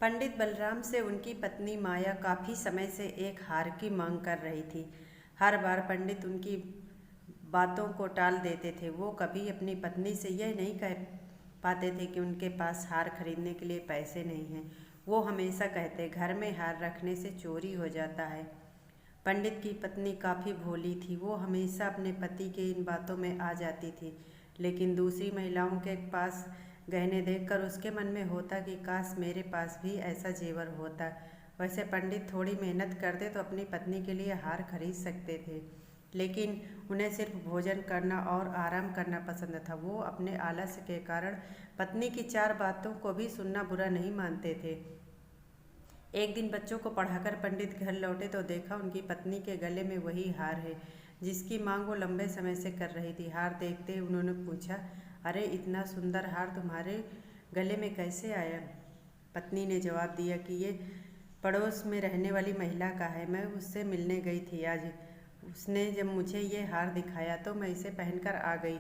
पंडित बलराम से उनकी पत्नी माया काफ़ी समय से एक हार की मांग कर रही थी। हर बार पंडित उनकी बातों को टाल देते थे। वो कभी अपनी पत्नी से यह नहीं कह पाते थे कि उनके पास हार खरीदने के लिए पैसे नहीं हैं। वो हमेशा कहते, घर में हार रखने से चोरी हो जाता है। पंडित की पत्नी काफ़ी भोली थी। वो हमेशा अपने पति के इन बातों में आ जाती थी, लेकिन दूसरी महिलाओं के पास गहने देखकर उसके मन में होता कि काश मेरे पास भी ऐसा जेवर होता। वैसे पंडित थोड़ी मेहनत करते तो अपनी पत्नी के लिए हार खरीद सकते थे, लेकिन उन्हें सिर्फ भोजन करना और आराम करना पसंद था। वो अपने आलस्य के कारण पत्नी की 4 बातों को भी सुनना बुरा नहीं मानते थे। एक दिन बच्चों को पढ़ाकर पंडित घर लौटे तो देखा उनकी पत्नी के गले में वही हार है जिसकी मांग वो लंबे समय से कर रही थी। हार देखते ही उन्होंने पूछा, अरे इतना सुंदर हार तुम्हारे गले में कैसे आया? पत्नी ने जवाब दिया कि ये पड़ोस में रहने वाली महिला का है। मैं उससे मिलने गई थी आज। उसने जब मुझे ये हार दिखाया तो मैं इसे पहनकर आ गई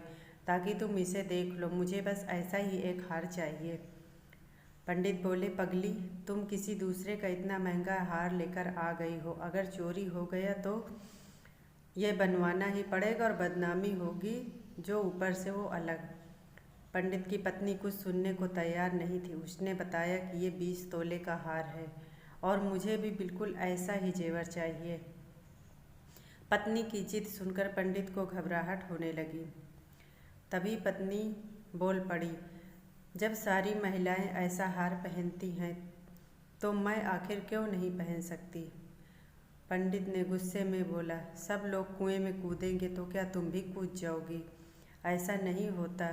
ताकि तुम इसे देख लो। मुझे बस ऐसा ही एक हार चाहिए। पंडित बोले, पगली, तुम किसी दूसरे का इतना महंगा हार लेकर आ गई हो। अगर चोरी हो गया तो ये बनवाना ही पड़ेगा और बदनामी होगी जो ऊपर से वो अलग। पंडित की पत्नी कुछ सुनने को तैयार नहीं थी। उसने बताया कि ये 20 तोले का हार है और मुझे भी बिल्कुल ऐसा ही जेवर चाहिए। पत्नी की जिद सुनकर पंडित को घबराहट होने लगी। तभी पत्नी बोल पड़ी, जब सारी महिलाएं ऐसा हार पहनती हैं तो मैं आखिर क्यों नहीं पहन सकती? पंडित ने गुस्से में बोला, सब लोग कुएं में कूदेंगे तो क्या तुम भी कूद जाओगी? ऐसा नहीं होता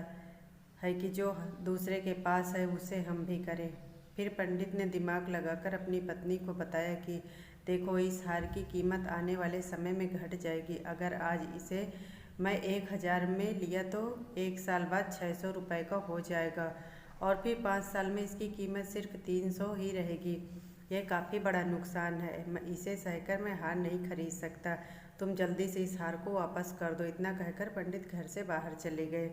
है कि जो दूसरे के पास है उसे हम भी करें। फिर पंडित ने दिमाग लगाकर अपनी पत्नी को बताया कि देखो, इस हार की कीमत आने वाले समय में घट जाएगी। अगर आज इसे मैं 1000 में लिया तो 1 साल बाद 600 रुपये का हो जाएगा और फिर 5 साल में इसकी कीमत सिर्फ 300 ही रहेगी। यह काफ़ी बड़ा नुकसान है। इसे सहकर मैं हार नहीं खरीद सकता। तुम जल्दी से इस हार को वापस कर दो। इतना कहकर पंडित घर से बाहर चले गए।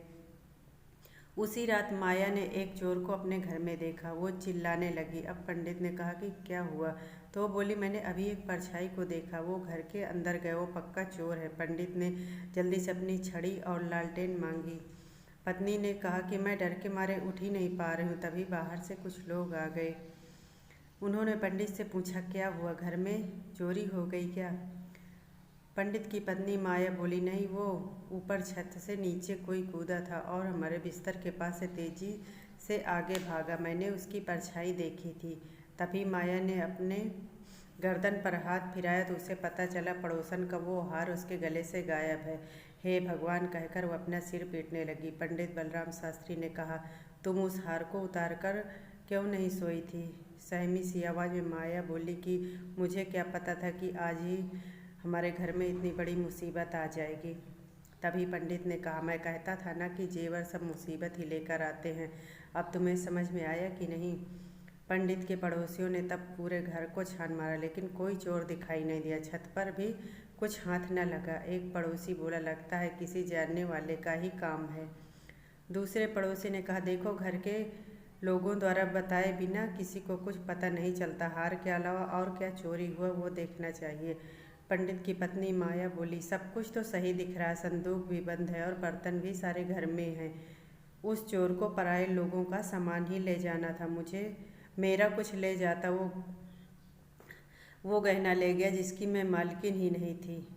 उसी रात माया ने एक चोर को अपने घर में देखा। वो चिल्लाने लगी। अब पंडित ने कहा कि क्या हुआ? तो वो बोली, मैंने अभी एक परछाई को देखा। वो घर के अंदर गया। वो पक्का चोर है। पंडित ने जल्दी से अपनी छड़ी और लालटेन मांगी। पत्नी ने कहा कि मैं डर के मारे उठ ही नहीं पा रही हूँ। तभी बाहर से कुछ लोग आ गए। उन्होंने पंडित से पूछा, क्या हुआ? घर में चोरी हो गई क्या? पंडित की पत्नी माया बोली, नहीं, वो ऊपर छत से नीचे कोई कूदा था और हमारे बिस्तर के पास से तेजी से आगे भागा। मैंने उसकी परछाई देखी थी। तभी माया ने अपने गर्दन पर हाथ फिराया तो उसे पता चला पड़ोसन का वो हार उसके गले से गायब है। हे भगवान, कहकर वो अपना सिर पीटने लगी। पंडित बलराम शास्त्री ने कहा, तुम उस हार को उतार कर क्यों नहीं सोई थी? सहमी सी आवाज़ में माया बोली कि मुझे क्या पता था कि आज ही हमारे घर में इतनी बड़ी मुसीबत आ जाएगी। तभी पंडित ने कहा, मैं कहता था ना कि जेवर सब मुसीबत ही लेकर आते हैं। अब तुम्हें समझ में आया कि नहीं? पंडित के पड़ोसियों ने तब पूरे घर को छान मारा, लेकिन कोई चोर दिखाई नहीं दिया। छत पर भी कुछ हाथ न लगा। एक पड़ोसी बोला, लगता है किसी जानने वाले का ही काम है। दूसरे पड़ोसी ने कहा, देखो, घर के लोगों द्वारा बताए बिना किसी को कुछ पता नहीं चलता। हार के अलावा और क्या चोरी हुआ वो देखना चाहिए। पंडित की पत्नी माया बोली, सब कुछ तो सही दिख रहा है। संदूक भी बंद है और बर्तन भी सारे घर में हैं। उस चोर को पराए लोगों का सामान ही ले जाना था। मुझे मेरा कुछ ले जाता। वो गहना ले गया जिसकी मैं मालकिन ही नहीं थी।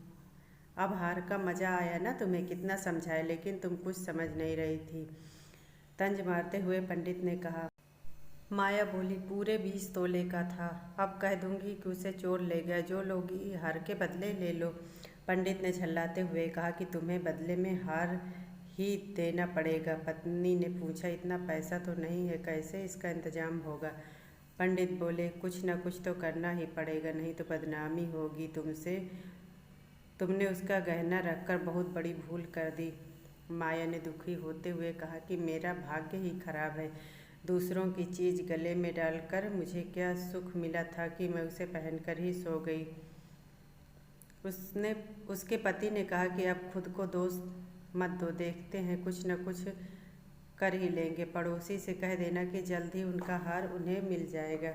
अब हार का मज़ा आया ना तुम्हें? कितना समझाया लेकिन तुम कुछ समझ नहीं रही थी। तंज मारते हुए पंडित ने कहा। माया बोली, पूरे 20 तोले का था। अब कह दूंगी कि उसे चोर ले गया। जो लोगी हार के बदले ले लो। पंडित ने झल्लाते हुए कहा कि तुम्हें बदले में हार ही देना पड़ेगा। पत्नी ने पूछा, इतना पैसा तो नहीं है, कैसे इसका इंतजाम होगा? पंडित बोले, कुछ न कुछ तो करना ही पड़ेगा, नहीं तो बदनामी होगी तुमसे। तुमने उसका गहना रखकर बहुत बड़ी भूल कर दी। माया ने दुखी होते हुए कहा कि मेरा भाग्य ही खराब है। दूसरों की चीज़ गले में डालकर मुझे क्या सुख मिला था कि मैं उसे पहनकर ही सो गई। उसके पति ने कहा कि अब खुद को दोष मत दो, देखते हैं कुछ न कुछ कर ही लेंगे। पड़ोसी से कह देना कि जल्द ही उनका हार उन्हें मिल जाएगा।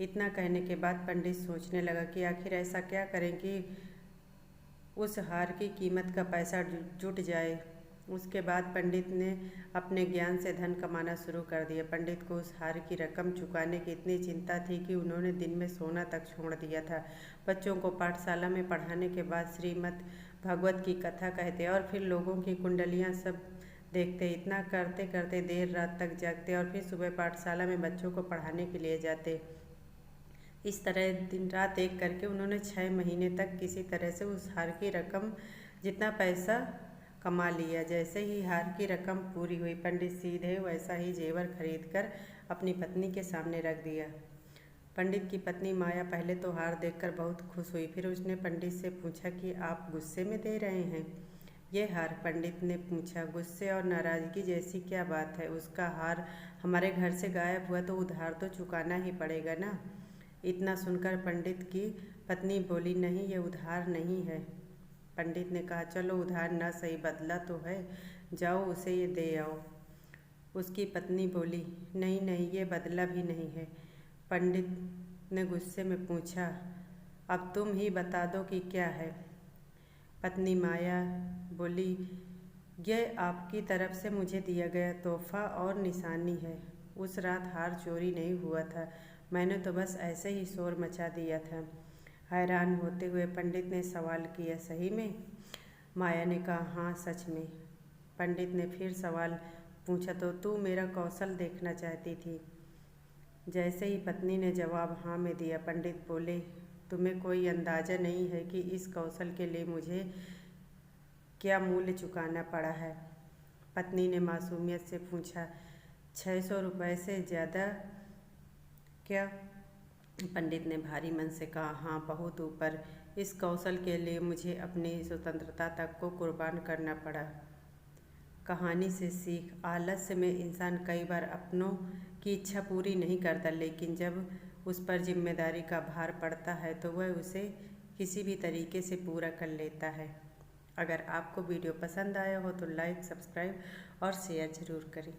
इतना कहने के बाद पंडित सोचने लगा कि आखिर ऐसा क्या करें कि उस हार की कीमत का पैसा जुट जाए। उसके बाद पंडित ने अपने ज्ञान से धन कमाना शुरू कर दिया। पंडित को उस हार की रकम चुकाने की इतनी चिंता थी कि उन्होंने दिन में सोना तक छोड़ दिया था। बच्चों को पाठशाला में पढ़ाने के बाद श्रीमद् भागवत की कथा कहते और फिर लोगों की कुंडलियाँ सब देखते। इतना करते करते देर रात तक जागते और फिर सुबह पाठशाला में बच्चों को पढ़ाने के लिए जाते। इस तरह दिन रात एक करके उन्होंने 6 महीने तक किसी तरह से उस हार की रकम जितना पैसा कमा लिया। जैसे ही हार की रकम पूरी हुई, पंडित सीधे वैसा ही जेवर खरीद कर अपनी पत्नी के सामने रख दिया। पंडित की पत्नी माया पहले तो हार देखकर बहुत खुश हुई। फिर उसने पंडित से पूछा कि आप गुस्से में दे रहे हैं ये हार? पंडित ने पूछा, गुस्से और नाराज़गी जैसी क्या बात है? उसका हार हमारे घर से गायब हुआ तो उधार तो चुकाना ही पड़ेगा ना। इतना सुनकर पंडित की पत्नी बोली, नहीं, ये उधार नहीं है। पंडित ने कहा, चलो उधार ना सही, बदला तो है, जाओ उसे ये दे आओ। उसकी पत्नी बोली, नहीं नहीं, ये बदला भी नहीं है। पंडित ने गुस्से में पूछा, अब तुम ही बता दो कि क्या है। पत्नी माया बोली, यह आपकी तरफ से मुझे दिया गया तोहफा और निशानी है। उस रात हार चोरी नहीं हुआ था, मैंने तो बस ऐसे ही शोर मचा दिया था। हैरान होते हुए पंडित ने सवाल किया, सही में? माया ने कहा, हाँ सच में। पंडित ने फिर सवाल पूछा, तो तू मेरा कौशल देखना चाहती थी? जैसे ही पत्नी ने जवाब हाँ में दिया, पंडित बोले, तुम्हें कोई अंदाज़ा नहीं है कि इस कौशल के लिए मुझे क्या मूल्य चुकाना पड़ा है। पत्नी ने मासूमियत से पूछा, 600 रुपये से ज़्यादा क्या? पंडित ने भारी मन से कहा, हाँ बहुत ऊपर। इस कौशल के लिए मुझे अपनी स्वतंत्रता तक को कुर्बान करना पड़ा। कहानी से सीख, आलस्य में इंसान कई बार अपनों की इच्छा पूरी नहीं करता, लेकिन जब उस पर जिम्मेदारी का भार पड़ता है तो वह उसे किसी भी तरीके से पूरा कर लेता है। अगर आपको वीडियो पसंद आया हो तो लाइक, सब्सक्राइब और शेयर ज़रूर करें।